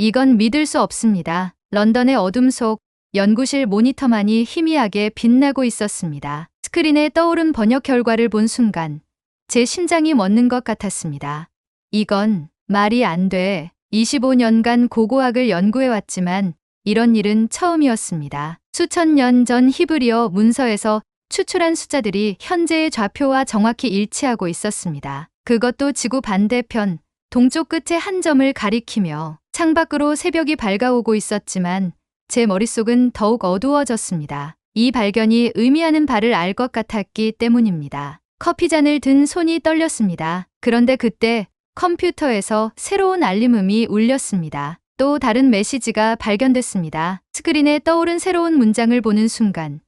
이건 믿을 수 없습니다. 런던의 어둠 속 연구실 모니터만이 희미하게 빛나고 있었습니다. 스크린에 떠오른 번역 결과를 본 순간 제 심장이 멎는 것 같았습니다. 이건 말이 안 돼. 25년간 고고학을 연구해왔지만 이런 일은 처음이었습니다. 수천 년 전 히브리어 문서에서 추출한 숫자들이 현재의 좌표와 정확히 일치하고 있었습니다. 그것도 지구 반대편 동쪽 끝의 한 점을 가리키며 창밖으로 새벽이 밝아오고 있었지만 제 머릿속은 더욱 어두워졌습니다. 이 발견이 의미하는 바를 알 것 같았기 때문입니다. 커피잔을 든 손이 떨렸습니다. 그런데 그때 컴퓨터에서 새로운 알림음이 울렸습니다. 또 다른 메시지가 발견됐습니다. 스크린에 떠오른 새로운 문장을 보는 순간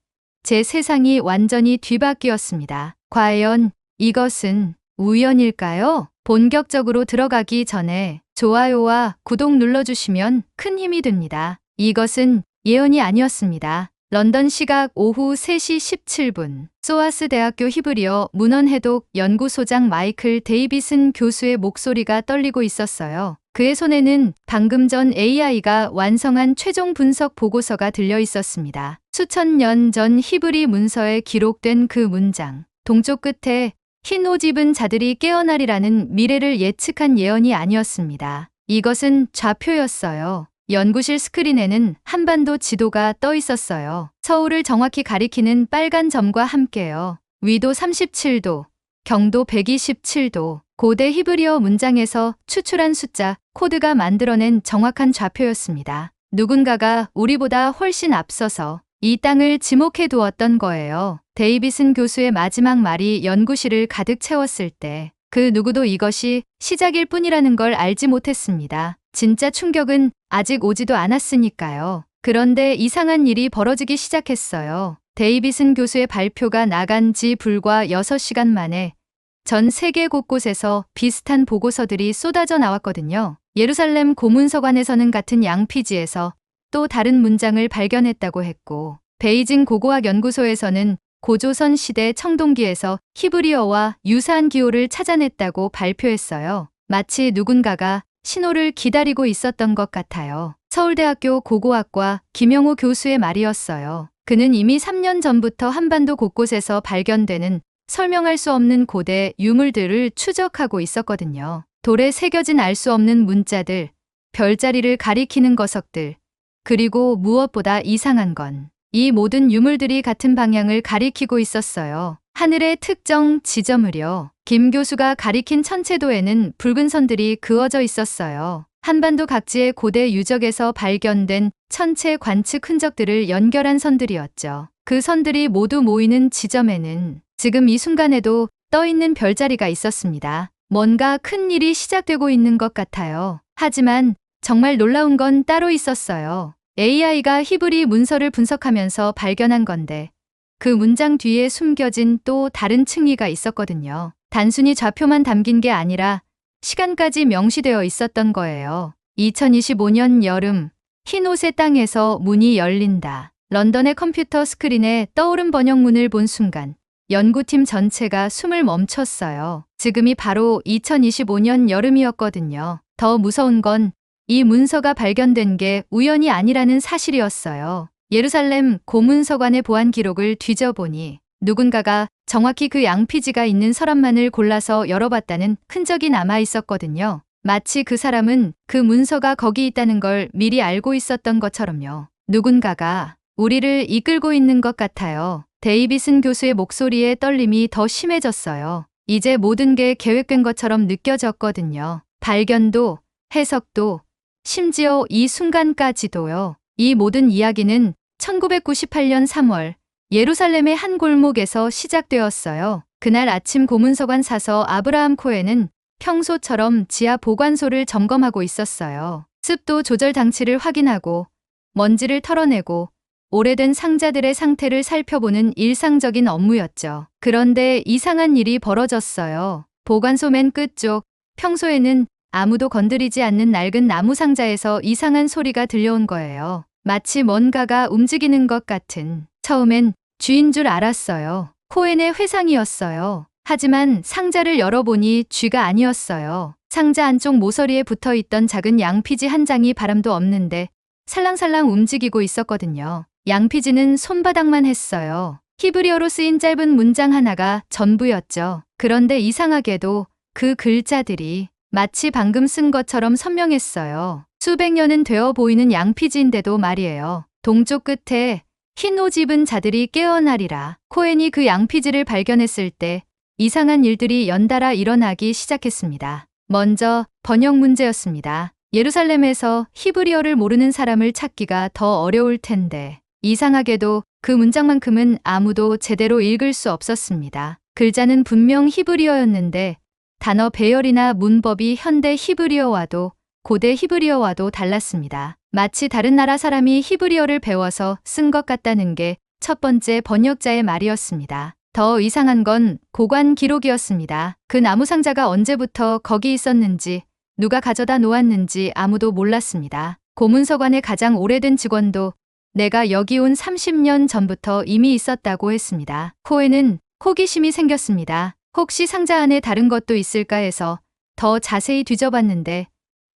제 세상이 완전히 뒤바뀌었습니다. 과연 이것은 우연일까요? 본격적으로 들어가기 전에 좋아요와 구독 눌러주시면 큰 힘이 됩니다. 이것은 예언이 아니었습니다. 런던 시각 오후 3시 17분 소아스 대학교 히브리어 문헌해독 연구소장 마이클 데이비슨 교수의 목소리가 떨리고 있었어요. 그의 손에는 방금 전 AI가 완성한 최종 분석 보고서가 들려 있었습니다. 수천 년 전 히브리 문서에 기록된 그 문장. 동쪽 끝에 흰 옷 입은 자들이 깨어나리라는 미래를 예측한 예언이 아니었습니다. 이것은 좌표였어요. 연구실 스크린에는 한반도 지도가 떠 있었어요. 서울을 정확히 가리키는 빨간 점과 함께요. 위도 37도, 경도 127도, 고대 히브리어 문장에서 추출한 숫자, 코드가 만들어낸 정확한 좌표였습니다. 누군가가 우리보다 훨씬 앞서서 이 땅을 지목해 두었던 거예요. 데이비슨 교수의 마지막 말이 연구실을 가득 채웠을 때 그 누구도 이것이 시작일 뿐이라는 걸 알지 못했습니다. 진짜 충격은 아직 오지도 않았으니까요. 그런데 이상한 일이 벌어지기 시작했어요. 데이비슨 교수의 발표가 나간 지 불과 6시간 만에 전 세계 곳곳에서 비슷한 보고서들이 쏟아져 나왔거든요. 예루살렘 고문서관에서는 같은 양피지에서 또 다른 문장을 발견했다고 했고, 베이징 고고학 연구소에서는 고조선 시대 청동기에서 히브리어와 유사한 기호를 찾아냈다고 발표했어요. 마치 누군가가 신호를 기다리고 있었던 것 같아요. 서울대학교 고고학과 김영호 교수의 말이었어요. 그는 이미 3년 전부터 한반도 곳곳에서 발견되는 설명할 수 없는 고대 유물들을 추적하고 있었거든요. 돌에 새겨진 알 수 없는 문자들, 별자리를 가리키는 거석들, 그리고 무엇보다 이상한 건 이 모든 유물들이 같은 방향을 가리키고 있었어요. 하늘의 특정 지점을요. 김 교수가 가리킨 천체도에는 붉은 선들이 그어져 있었어요. 한반도 각지의 고대 유적에서 발견된 천체 관측 흔적들을 연결한 선들이었죠. 그 선들이 모두 모이는 지점에는 지금 이 순간에도 떠 있는 별자리가 있었습니다. 뭔가 큰 일이 시작되고 있는 것 같아요. 하지만 정말 놀라운 건 따로 있었어요. AI가 히브리 문서를 분석하면서 발견한 건데 그 문장 뒤에 숨겨진 또 다른 층위가 있었거든요. 단순히 좌표만 담긴 게 아니라 시간까지 명시되어 있었던 거예요. 2025년 여름, 흰옷의 땅에서 문이 열린다. 런던의 컴퓨터 스크린에 떠오른 번역문을 본 순간 연구팀 전체가 숨을 멈췄어요. 지금이 바로 2025년 여름이었거든요. 더 무서운 건 이 문서가 발견된 게 우연이 아니라는 사실이었어요. 예루살렘 고문서관의 보안 기록을 뒤져보니 누군가가 정확히 그 양피지가 있는 서랍만을 골라서 열어봤다는 흔적이 남아 있었거든요. 마치 그 사람은 그 문서가 거기 있다는 걸 미리 알고 있었던 것처럼요. 누군가가 우리를 이끌고 있는 것 같아요. 데이비슨 교수의 목소리에 떨림이 더 심해졌어요. 이제 모든 게 계획된 것처럼 느껴졌거든요. 발견도, 해석도, 심지어 이 순간까지도요. 이 모든 이야기는 1998년 3월 예루살렘의 한 골목에서 시작되었어요. 그날 아침 고문서관 사서 아브라함 코엔은 평소처럼 지하 보관소를 점검하고 있었어요. 습도 조절 장치를 확인하고 먼지를 털어내고 오래된 상자들의 상태를 살펴보는 일상적인 업무였죠. 그런데 이상한 일이 벌어졌어요. 보관소 맨 끝쪽, 평소에는 아무도 건드리지 않는 낡은 나무 상자에서 이상한 소리가 들려온 거예요. 마치 뭔가가 움직이는 것 같은. 처음엔 쥐인 줄 알았어요. 코엔의 회상이었어요. 하지만 상자를 열어보니 쥐가 아니었어요. 상자 안쪽 모서리에 붙어 있던 작은 양피지 한 장이 바람도 없는데 살랑살랑 움직이고 있었거든요. 양피지는 손바닥만 했어요. 히브리어로 쓰인 짧은 문장 하나가 전부였죠. 그런데 이상하게도 그 글자들이 마치 방금 쓴 것처럼 선명했어요. 수백 년은 되어 보이는 양피지인데도 말이에요. 동쪽 끝에 흰 옷 입은 자들이 깨어나리라. 코헨이 그 양피지를 발견했을 때 이상한 일들이 연달아 일어나기 시작했습니다. 먼저 번역 문제였습니다. 예루살렘에서 히브리어를 모르는 사람을 찾기가 더 어려울 텐데 이상하게도 그 문장만큼은 아무도 제대로 읽을 수 없었습니다. 글자는 분명 히브리어였는데 단어 배열이나 문법이 현대 히브리어와도 고대 히브리어와도 달랐습니다. 마치 다른 나라 사람이 히브리어를 배워서 쓴 것 같다는 게 첫 번째 번역자의 말이었습니다. 더 이상한 건 고관 기록이었습니다. 그 나무 상자가 언제부터 거기 있었는지 누가 가져다 놓았는지 아무도 몰랐습니다. 고문서관의 가장 오래된 직원도 내가 여기 온 30년 전부터 이미 있었다고 했습니다. 코헨은 호기심이 생겼습니다. 혹시 상자 안에 다른 것도 있을까 해서 더 자세히 뒤져봤는데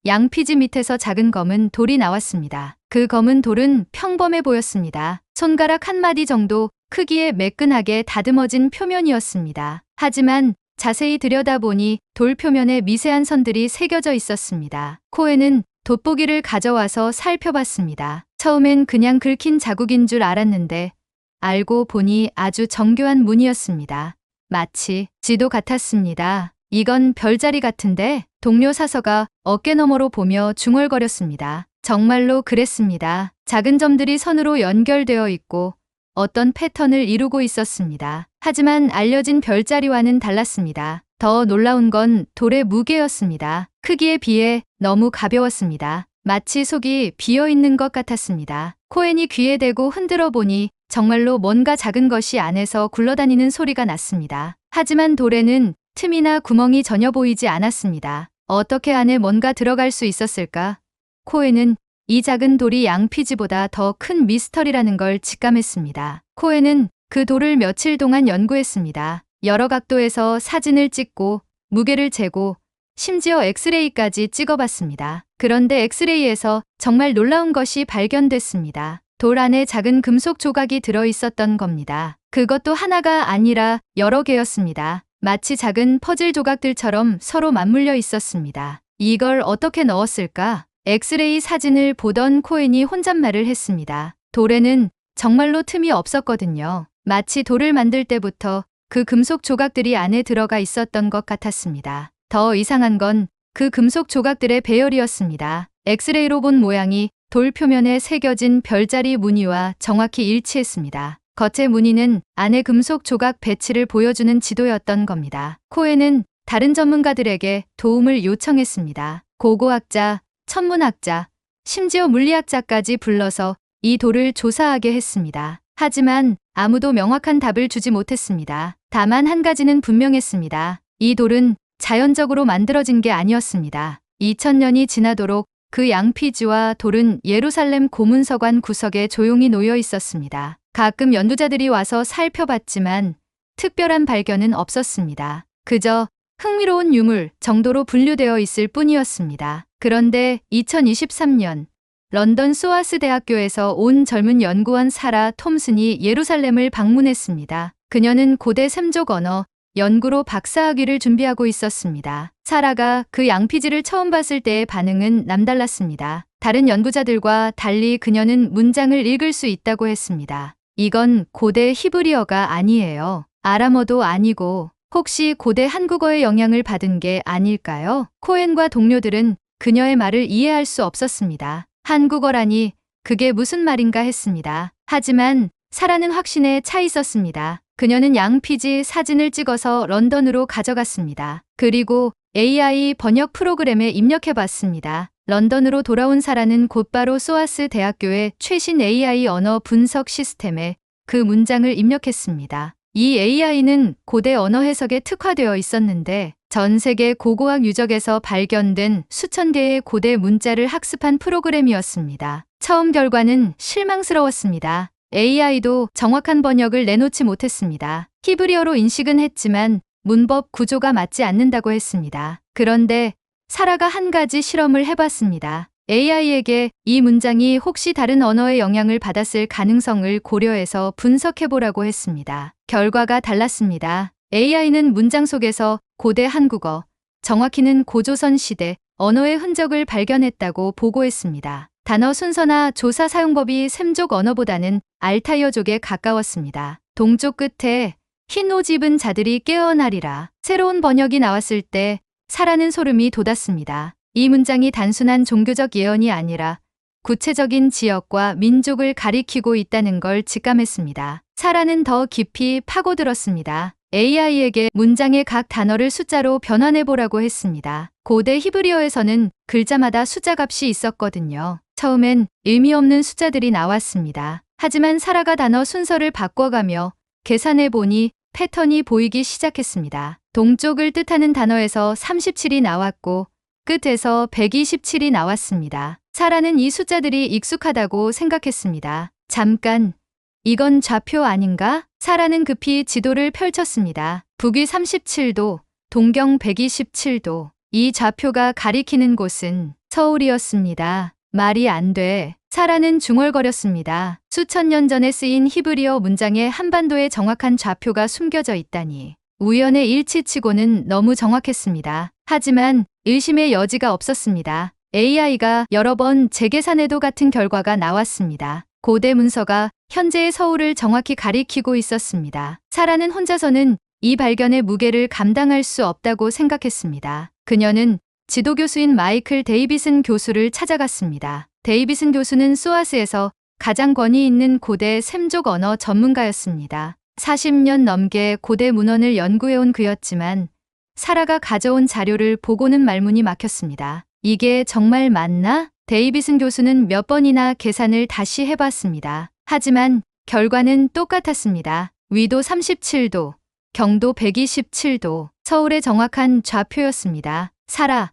양피지 밑에서 작은 검은 돌이 나왔습니다. 그 검은 돌은 평범해 보였습니다. 손가락 한 마디 정도 크기의 매끈하게 다듬어진 표면이었습니다. 하지만 자세히 들여다보니 돌 표면에 미세한 선들이 새겨져 있었습니다. 코헨은 돋보기를 가져와서 살펴봤습니다. 처음엔 그냥 긁힌 자국인 줄 알았는데 알고 보니 아주 정교한 무늬였습니다. 마치 지도 같았습니다. 이건 별자리 같은데? 동료 사서가 어깨너머로 보며 중얼거렸습니다. 정말로 그랬습니다. 작은 점들이 선으로 연결되어 있고 어떤 패턴을 이루고 있었습니다. 하지만 알려진 별자리와는 달랐습니다. 더 놀라운 건 돌의 무게였습니다. 크기에 비해 너무 가벼웠습니다. 마치 속이 비어있는 것 같았습니다. 코헨이 귀에 대고 흔들어 보니 정말로 뭔가 작은 것이 안에서 굴러다니는 소리가 났습니다. 하지만 돌에는 틈이나 구멍이 전혀 보이지 않았습니다. 어떻게 안에 뭔가 들어갈 수 있었을까? 코헨은 이 작은 돌이 양피지보다 더 큰 미스터리라는 걸 직감했습니다. 코헨은 그 돌을 며칠 동안 연구했습니다. 여러 각도에서 사진을 찍고 무게를 재고 심지어 엑스레이까지 찍어봤습니다. 그런데 엑스레이에서 정말 놀라운 것이 발견됐습니다. 돌 안에 작은 금속 조각이 들어있었던 겁니다. 그것도 하나가 아니라 여러 개였습니다. 마치 작은 퍼즐 조각들처럼 서로 맞물려 있었습니다. 이걸 어떻게 넣었을까? 엑스레이 사진을 보던 코헨이 혼잣말을 했습니다. 돌에는 정말로 틈이 없었거든요. 마치 돌을 만들 때부터 그 금속 조각들이 안에 들어가 있었던 것 같았습니다. 더 이상한 건 그 금속 조각들의 배열이었습니다. 엑스레이로 본 모양이 돌 표면에 새겨진 별자리 무늬와 정확히 일치했습니다. 겉의 무늬는 안의 금속 조각 배치를 보여주는 지도였던 겁니다. 코헨은 다른 전문가들에게 도움을 요청했습니다. 고고학자, 천문학자, 심지어 물리학자까지 불러서 이 돌을 조사하게 했습니다. 하지만 아무도 명확한 답을 주지 못했습니다. 다만 한 가지는 분명했습니다. 이 돌은 자연적으로 만들어진 게 아니었습니다. 2000년이 지나도록 그 양피지와 돌은 예루살렘 고문서관 구석에 조용히 놓여 있었습니다. 가끔 연구자들이 와서 살펴봤지만 특별한 발견은 없었습니다. 그저 흥미로운 유물 정도로 분류되어 있을 뿐이었습니다. 그런데 2023년 런던 소아스 대학교에서 온 젊은 연구원 사라 톰슨이 예루살렘을 방문했습니다. 그녀는 고대 셈족 언어 연구로 박사학위를 준비하고 있었습니다. 사라가 그 양피지를 처음 봤을 때의 반응은 남달랐습니다. 다른 연구자들과 달리 그녀는 문장을 읽을 수 있다고 했습니다. 이건 고대 히브리어가 아니에요. 아람어도 아니고 혹시 고대 한국어의 영향을 받은 게 아닐까요? 코헨과 동료들은 그녀의 말을 이해할 수 없었습니다. 한국어라니 그게 무슨 말인가 했습니다. 하지만 사라는 확신에 차 있었습니다. 그녀는 양피지 사진을 찍어서 런던으로 가져갔습니다. 그리고 AI 번역 프로그램에 입력해봤습니다. 런던으로 돌아온 사라는 곧바로 소아스 대학교의 최신 AI 언어 분석 시스템에 그 문장을 입력했습니다. 이 AI는 고대 언어 해석에 특화되어 있었는데 전 세계 고고학 유적에서 발견된 수천 개의 고대 문자를 학습한 프로그램이었습니다. 처음 결과는 실망스러웠습니다. AI도 정확한 번역을 내놓지 못했습니다. 히브리어로 인식은 했지만 문법 구조가 맞지 않는다고 했습니다. 그런데 사라가 한 가지 실험을 해봤습니다. AI에게 이 문장이 혹시 다른 언어의 영향을 받았을 가능성을 고려해서 분석해보라고 했습니다. 결과가 달랐습니다. AI는 문장 속에서 고대 한국어, 정확히는 고조선 시대 언어의 흔적을 발견했다고 보고했습니다. 단어 순서나 조사 사용법이 샘족 언어보다는 알타이어족에 가까웠습니다. 동쪽 끝에 흰 옷 입은 자들이 깨어나리라. 새로운 번역이 나왔을 때 사라는 소름이 돋았습니다. 이 문장이 단순한 종교적 예언이 아니라 구체적인 지역과 민족을 가리키고 있다는 걸 직감했습니다. 사라는 더 깊이 파고들었습니다. AI에게 문장의 각 단어를 숫자로 변환해보라고 했습니다. 고대 히브리어에서는 글자마다 숫자 값이 있었거든요. 처음엔 의미 없는 숫자들이 나왔습니다. 하지만 사라가 단어 순서를 바꿔가며 계산해보니 패턴이 보이기 시작했습니다. 동쪽을 뜻하는 단어에서 37이 나왔고 끝에서 127이 나왔습니다. 사라는 이 숫자들이 익숙하다고 생각했습니다. 잠깐, 이건 좌표 아닌가? 사라는 급히 지도를 펼쳤습니다. 북위 37도, 동경 127도. 이 좌표가 가리키는 곳은 서울이었습니다. 말이 안 돼. 사라는 중얼거렸습니다. 수천 년 전에 쓰인 히브리어 문장에 한반도의 정확한 좌표가 숨겨져 있다니. 우연의 일치치고는 너무 정확했습니다. 하지만 의심의 여지가 없었습니다. AI가 여러 번 재계산해도 같은 결과가 나왔습니다. 고대 문서가 현재의 서울을 정확히 가리키고 있었습니다. 사라는 혼자서는 이 발견의 무게를 감당할 수 없다고 생각했습니다. 그녀는 지도교수인 마이클 데이비슨 교수를 찾아갔습니다. 데이비슨 교수는 소아스에서 가장 권위 있는 고대 샘족 언어 전문가였습니다. 40년 넘게 고대 문헌을 연구해온 그였지만 사라가 가져온 자료를 보고는 말문이 막혔습니다. 이게 정말 맞나? 데이비슨 교수는 몇 번이나 계산을 다시 해봤습니다. 하지만 결과는 똑같았습니다. 위도 37도, 경도 127도, 서울의 정확한 좌표였습니다. 사라,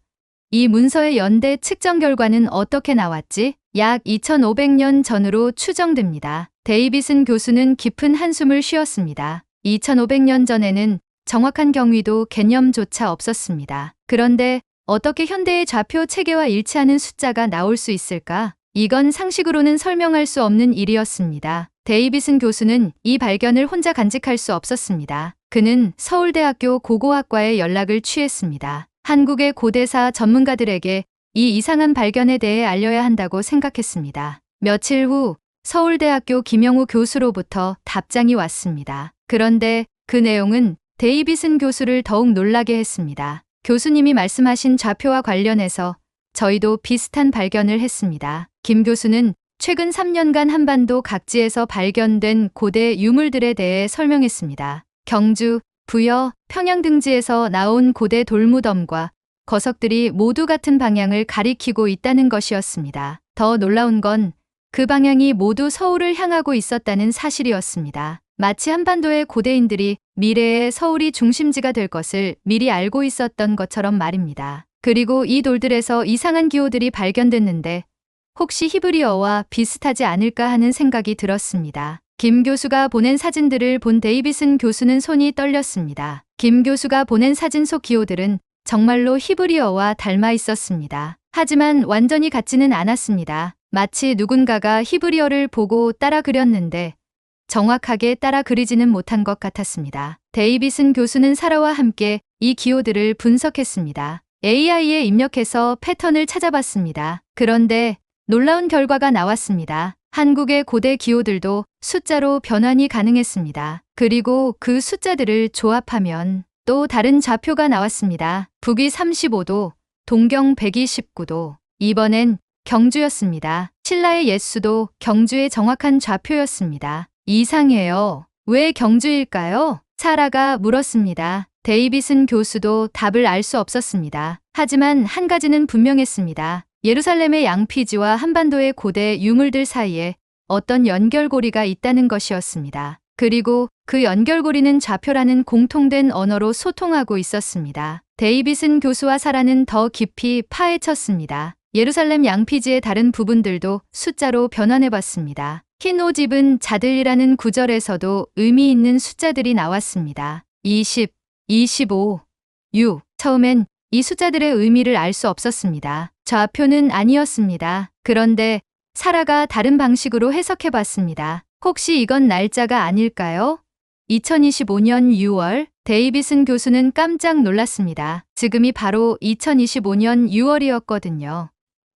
이 문서의 연대 측정 결과는 어떻게 나왔지? 약 2500년 전으로 추정됩니다. 데이비슨 교수는 깊은 한숨을 쉬었습니다. 2500년 전에는 정확한 경위도 개념조차 없었습니다. 그런데 어떻게 현대의 좌표 체계와 일치하는 숫자가 나올 수 있을까? 이건 상식으로는 설명할 수 없는 일이었습니다. 데이비슨 교수는 이 발견을 혼자 간직할 수 없었습니다. 그는 서울대학교 고고학과에 연락을 취했습니다. 한국의 고대사 전문가들에게 이 이상한 발견에 대해 알려야 한다고 생각했습니다. 며칠 후 서울대학교 김영우 교수로부터 답장이 왔습니다. 그런데 그 내용은 데이비슨 교수를 더욱 놀라게 했습니다. 교수님이 말씀하신 좌표와 관련해서 저희도 비슷한 발견을 했습니다. 김 교수는 최근 3년간 한반도 각지에서 발견된 고대 유물들에 대해 설명했습니다. 경주, 부여, 평양 등지에서 나온 고대 돌무덤과 거석들이 모두 같은 방향을 가리키고 있다는 것이었습니다. 더 놀라운 건 그 방향이 모두 서울을 향하고 있었다는 사실이었습니다. 마치 한반도의 고대인들이 미래의 서울이 중심지가 될 것을 미리 알고 있었던 것처럼 말입니다. 그리고 이 돌들에서 이상한 기호들이 발견됐는데 혹시 히브리어와 비슷하지 않을까 하는 생각이 들었습니다. 김 교수가 보낸 사진들을 본 데이비슨 교수는 손이 떨렸습니다. 김 교수가 보낸 사진 속 기호들은 정말로 히브리어와 닮아 있었습니다. 하지만 완전히 같지는 않았습니다. 마치 누군가가 히브리어를 보고 따라 그렸는데 정확하게 따라 그리지는 못한 것 같았습니다. 데이비슨 교수는 사라와 함께 이 기호들을 분석했습니다. AI에 입력해서 패턴을 찾아봤습니다. 그런데 놀라운 결과가 나왔습니다. 한국의 고대 기호들도 숫자로 변환이 가능했습니다. 그리고 그 숫자들을 조합하면 또 다른 좌표가 나왔습니다. 북위 35도, 동경 129도. 이번엔 경주였습니다. 신라의 옛수도 경주의 정확한 좌표였습니다. 이상해요. 왜 경주일까요? 사라가 물었습니다. 데이비슨 교수도 답을 알 수 없었습니다. 하지만 한 가지는 분명했습니다. 예루살렘의 양피지와 한반도의 고대 유물들 사이에 어떤 연결고리가 있다는 것이었습니다. 그리고 그 연결고리는 좌표라는 공통된 언어로 소통하고 있었습니다. 데이비슨 교수와 사라는 더 깊이 파헤쳤습니다. 예루살렘 양피지의 다른 부분들도 숫자로 변환해봤습니다. 흰 옷 입은 자들이라는 구절에서도 의미 있는 숫자들이 나왔습니다. 20, 25, 6. 처음엔 이 숫자들의 의미를 알 수 없었습니다. 좌표는 아니었습니다. 그런데 사라가 다른 방식으로 해석해 봤습니다. 혹시 이건 날짜가 아닐까요? 2025년 6월, 데이비슨 교수는 깜짝 놀랐습니다. 지금이 바로 2025년 6월이었거든요.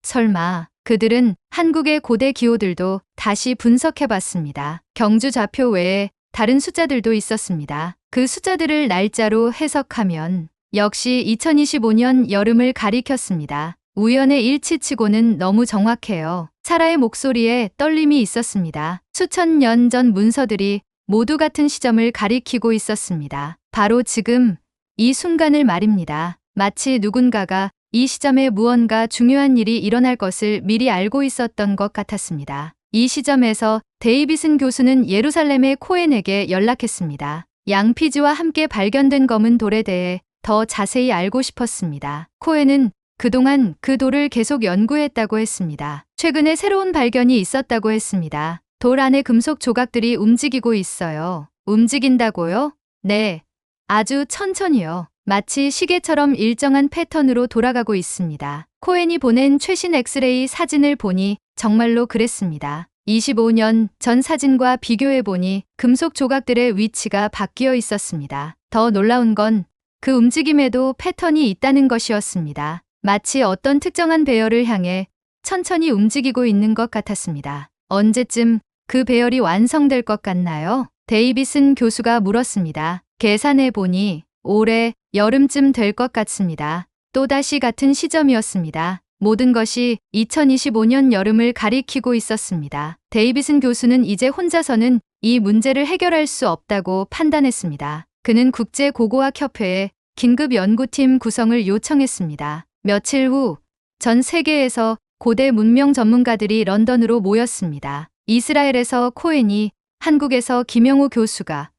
설마 그들은 한국의 고대 기호들도 다시 분석해 봤습니다. 경주 좌표 외에 다른 숫자들도 있었습니다. 그 숫자들을 날짜로 해석하면 역시 2025년 여름을 가리켰습니다. 우연의 일치치고는 너무 정확해요. 사라의 목소리에 떨림이 있었습니다. 수천 년 전 문서들이 모두 같은 시점을 가리키고 있었습니다. 바로 지금, 이 순간을 말입니다. 마치 누군가가 이 시점에 무언가 중요한 일이 일어날 것을 미리 알고 있었던 것 같았습니다. 이 시점에서 데이비슨 교수는 예루살렘의 코엔에게 연락했습니다. 양피지와 함께 발견된 검은 돌에 대해 더 자세히 알고 싶었습니다. 코엔은 그동안 그 돌을 계속 연구했다고 했습니다. 최근에 새로운 발견이 있었다고 했습니다. 돌 안에 금속 조각들이 움직이고 있어요. 움직인다고요? 네. 아주 천천히요. 마치 시계처럼 일정한 패턴으로 돌아가고 있습니다. 코엔이 보낸 최신 엑스레이 사진을 보니 정말로 그랬습니다. 25년 전 사진과 비교해 보니 금속 조각들의 위치가 바뀌어 있었습니다. 더 놀라운 건 그 움직임에도 패턴이 있다는 것이었습니다. 마치 어떤 특정한 배열을 향해 천천히 움직이고 있는 것 같았습니다. 언제쯤 그 배열이 완성될 것 같나요? 데이비슨 교수가 물었습니다. 계산해 보니 올해 여름쯤 될 것 같습니다. 또다시 같은 시점이었습니다. 모든 것이 2025년 여름을 가리키고 있었습니다. 데이비슨 교수는 이제 혼자서는 이 문제를 해결할 수 없다고 판단했습니다. 그는 국제고고학협회에 긴급 연구팀 구성을 요청했습니다. 며칠 후 전 세계에서 고대 문명 전문가들이 런던으로 모였습니다. 이스라엘에서 코엔이, 한국에서 김영우 교수가,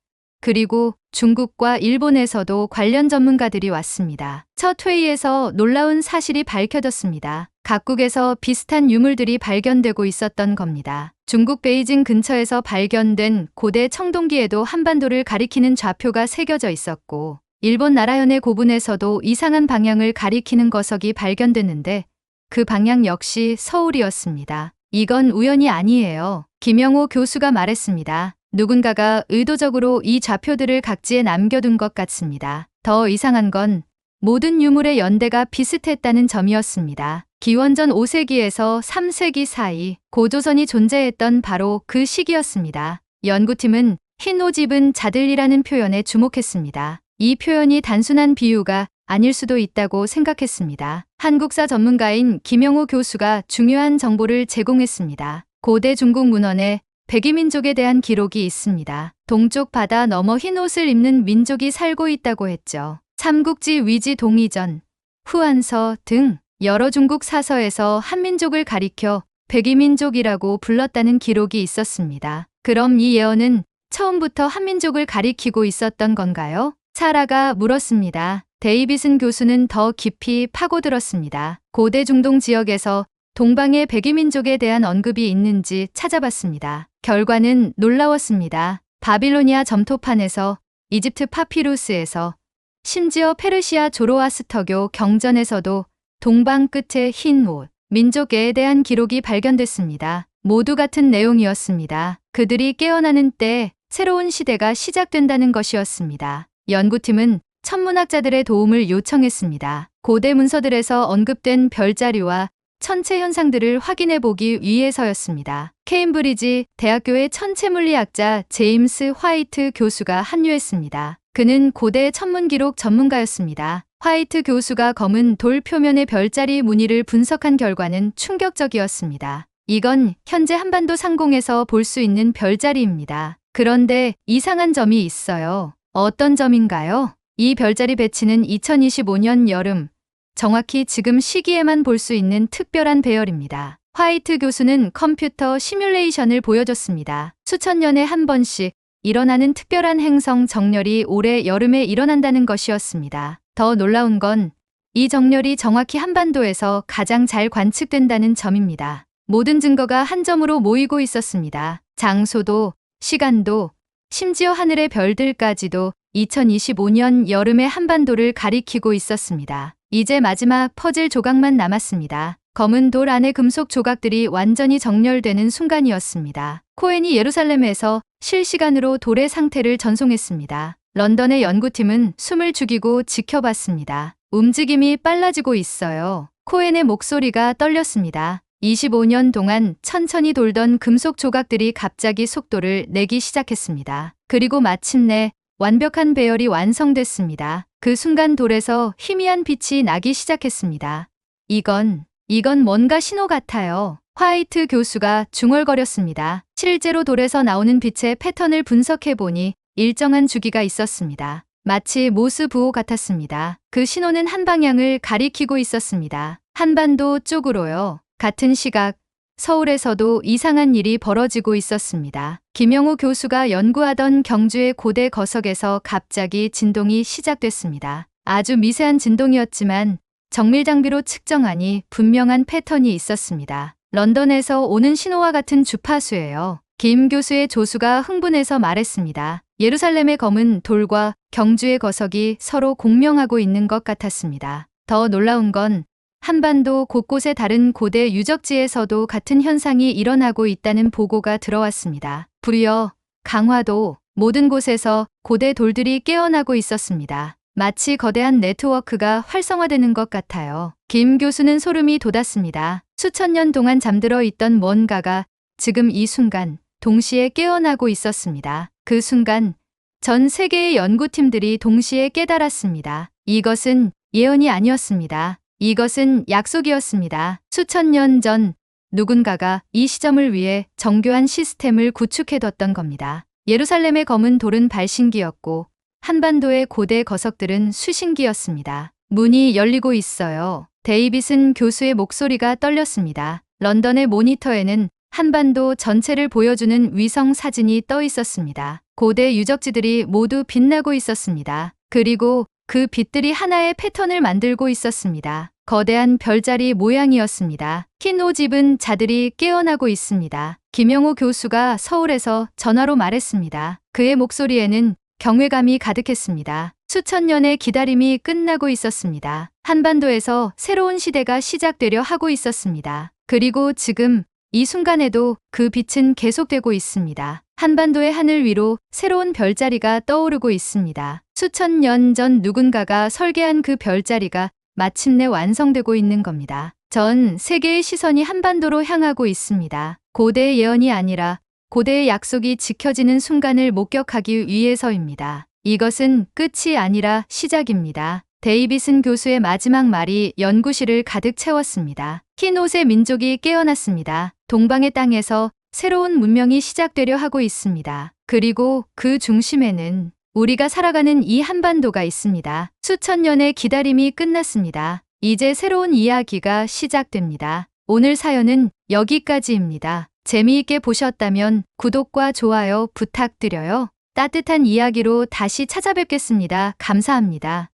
그리고 중국과 일본에서도 관련 전문가들이 왔습니다. 첫 회의에서 놀라운 사실이 밝혀졌습니다. 각국에서 비슷한 유물들이 발견되고 있었던 겁니다. 중국 베이징 근처에서 발견된 고대 청동기에도 한반도를 가리키는 좌표가 새겨져 있었고, 일본 나라현의 고분에서도 이상한 방향을 가리키는 거석이 발견됐는데 그 방향 역시 서울이었습니다. 이건 우연이 아니에요. 김영호 교수가 말했습니다. 누군가가 의도적으로 이 좌표들을 각지에 남겨둔 것 같습니다. 더 이상한 건 모든 유물의 연대가 비슷했다는 점이었습니다. 기원전 5세기에서 3세기 사이 고조선이 존재했던 바로 그 시기였습니다. 연구팀은 흰 옷 입은 자들이라는 표현에 주목했습니다. 이 표현이 단순한 비유가 아닐 수도 있다고 생각했습니다. 한국사 전문가인 김영호 교수가 중요한 정보를 제공했습니다. 고대 중국 문헌에 백이민족에 대한 기록이 있습니다. 동쪽 바다 너머 흰 옷을 입는 민족이 살고 있다고 했죠. 삼국지 위지 동의전, 후한서 등 여러 중국 사서에서 한민족을 가리켜 백이민족이라고 불렀다는 기록이 있었습니다. 그럼 이 예언은 처음부터 한민족을 가리키고 있었던 건가요? 사라가 물었습니다. 데이비슨 교수는 더 깊이 파고들었습니다. 고대 중동 지역에서 동방의 백이민족에 대한 언급이 있는지 찾아봤습니다. 결과는 놀라웠습니다. 바빌로니아 점토판에서, 이집트 파피루스에서, 심지어 페르시아 조로아스터교 경전에서도 동방 끝에 흰 옷, 민족에 대한 기록이 발견됐습니다. 모두 같은 내용이었습니다. 그들이 깨어나는 때 새로운 시대가 시작된다는 것이었습니다. 연구팀은 천문학자들의 도움을 요청했습니다. 고대 문서들에서 언급된 별자리와 천체 현상들을 확인해 보기 위해서였습니다. 케임브리지 대학교의 천체물리학자 제임스 화이트 교수가 합류했습니다. 그는 고대 천문기록 전문가였습니다. 화이트 교수가 검은 돌 표면의 별자리 무늬를 분석한 결과는 충격적이었습니다. 이건 현재 한반도 상공에서 볼 수 있는 별자리입니다. 그런데 이상한 점이 있어요. 어떤 점인가요? 이 별자리 배치는 2025년 여름, 정확히 지금 시기에만 볼 수 있는 특별한 배열입니다. 화이트 교수는 컴퓨터 시뮬레이션을 보여줬습니다. 수천 년에 한 번씩 일어나는 특별한 행성 정렬이 올해 여름에 일어난다는 것이었습니다. 더 놀라운 건 이 정렬이 정확히 한반도에서 가장 잘 관측된다는 점입니다. 모든 증거가 한 점으로 모이고 있었습니다. 장소도, 시간도, 심지어 하늘의 별들까지도 2025년 여름의 한반도를 가리키고 있었습니다. 이제 마지막 퍼즐 조각만 남았습니다. 검은 돌 안에 금속 조각들이 완전히 정렬되는 순간이었습니다. 코엔이 예루살렘에서 실시간으로 돌의 상태를 전송했습니다. 런던의 연구팀은 숨을 죽이고 지켜봤습니다. 움직임이 빨라지고 있어요. 코엔의 목소리가 떨렸습니다. 25년 동안 천천히 돌던 금속 조각들이 갑자기 속도를 내기 시작했습니다. 그리고 마침내 완벽한 배열이 완성됐습니다. 그 순간 돌에서 희미한 빛이 나기 시작했습니다. 이건 뭔가 신호 같아요. 화이트 교수가 중얼거렸습니다. 실제로 돌에서 나오는 빛의 패턴을 분석해보니 일정한 주기가 있었습니다. 마치 모스 부호 같았습니다. 그 신호는 한 방향을 가리키고 있었습니다. 한반도 쪽으로요. 같은 시각, 서울에서도 이상한 일이 벌어지고 있었습니다. 김영우 교수가 연구하던 경주의 고대 거석에서 갑자기 진동이 시작됐습니다. 아주 미세한 진동이었지만 정밀장비로 측정하니 분명한 패턴이 있었습니다. 런던에서 오는 신호와 같은 주파수예요. 김 교수의 조수가 흥분해서 말했습니다. 예루살렘의 검은 돌과 경주의 거석이 서로 공명하고 있는 것 같았습니다. 더 놀라운 건 한반도 곳곳의 다른 고대 유적지에서도 같은 현상이 일어나고 있다는 보고가 들어왔습니다. 불여 강화도 모든 곳에서 고대 돌들이 깨어나고 있었습니다. 마치 거대한 네트워크가 활성화되는 것 같아요. 김 교수는 소름이 돋았습니다. 수천 년 동안 잠들어 있던 뭔가가 지금 이 순간 동시에 깨어나고 있었습니다. 그 순간 전 세계의 연구팀들이 동시에 깨달았습니다. 이것은 예언이 아니었습니다. 이것은 약속이었습니다. 수천 년 전 누군가가 이 시점을 위해 정교한 시스템을 구축해뒀던 겁니다. 예루살렘의 검은 돌은 발신기였고 한반도의 고대 거석들은 수신기였습니다. 문이 열리고 있어요. 데이빗슨 교수의 목소리가 떨렸습니다. 런던의 모니터에는 한반도 전체를 보여주는 위성 사진이 떠 있었습니다. 고대 유적지들이 모두 빛나고 있었습니다. 그리고 그 빛들이 하나의 패턴을 만들고 있었습니다. 거대한 별자리 모양이었습니다. 흰 옷 입은 자들이 깨어나고 있습니다. 김영우 교수가 서울에서 전화로 말했습니다. 그의 목소리에는 경외감이 가득했습니다. 수천 년의 기다림이 끝나고 있었습니다. 한반도에서 새로운 시대가 시작되려 하고 있었습니다. 그리고 지금 이 순간에도 그 빛은 계속되고 있습니다. 한반도의 하늘 위로 새로운 별자리가 떠오르고 있습니다. 수천 년 전 누군가가 설계한 그 별자리가 마침내 완성되고 있는 겁니다. 전 세계의 시선이 한반도로 향하고 있습니다. 고대의 예언이 아니라 고대의 약속이 지켜지는 순간을 목격하기 위해서입니다. 이것은 끝이 아니라 시작입니다. 데이빗슨 교수의 마지막 말이 연구실을 가득 채웠습니다. 흰 옷의 민족이 깨어났습니다. 동방의 땅에서 새로운 문명이 시작되려 하고 있습니다. 그리고 그 중심에는 우리가 살아가는 이 한반도가 있습니다. 수천 년의 기다림이 끝났습니다. 이제 새로운 이야기가 시작됩니다. 오늘 사연은 여기까지입니다. 재미있게 보셨다면 구독과 좋아요 부탁드려요. 따뜻한 이야기로 다시 찾아뵙겠습니다. 감사합니다.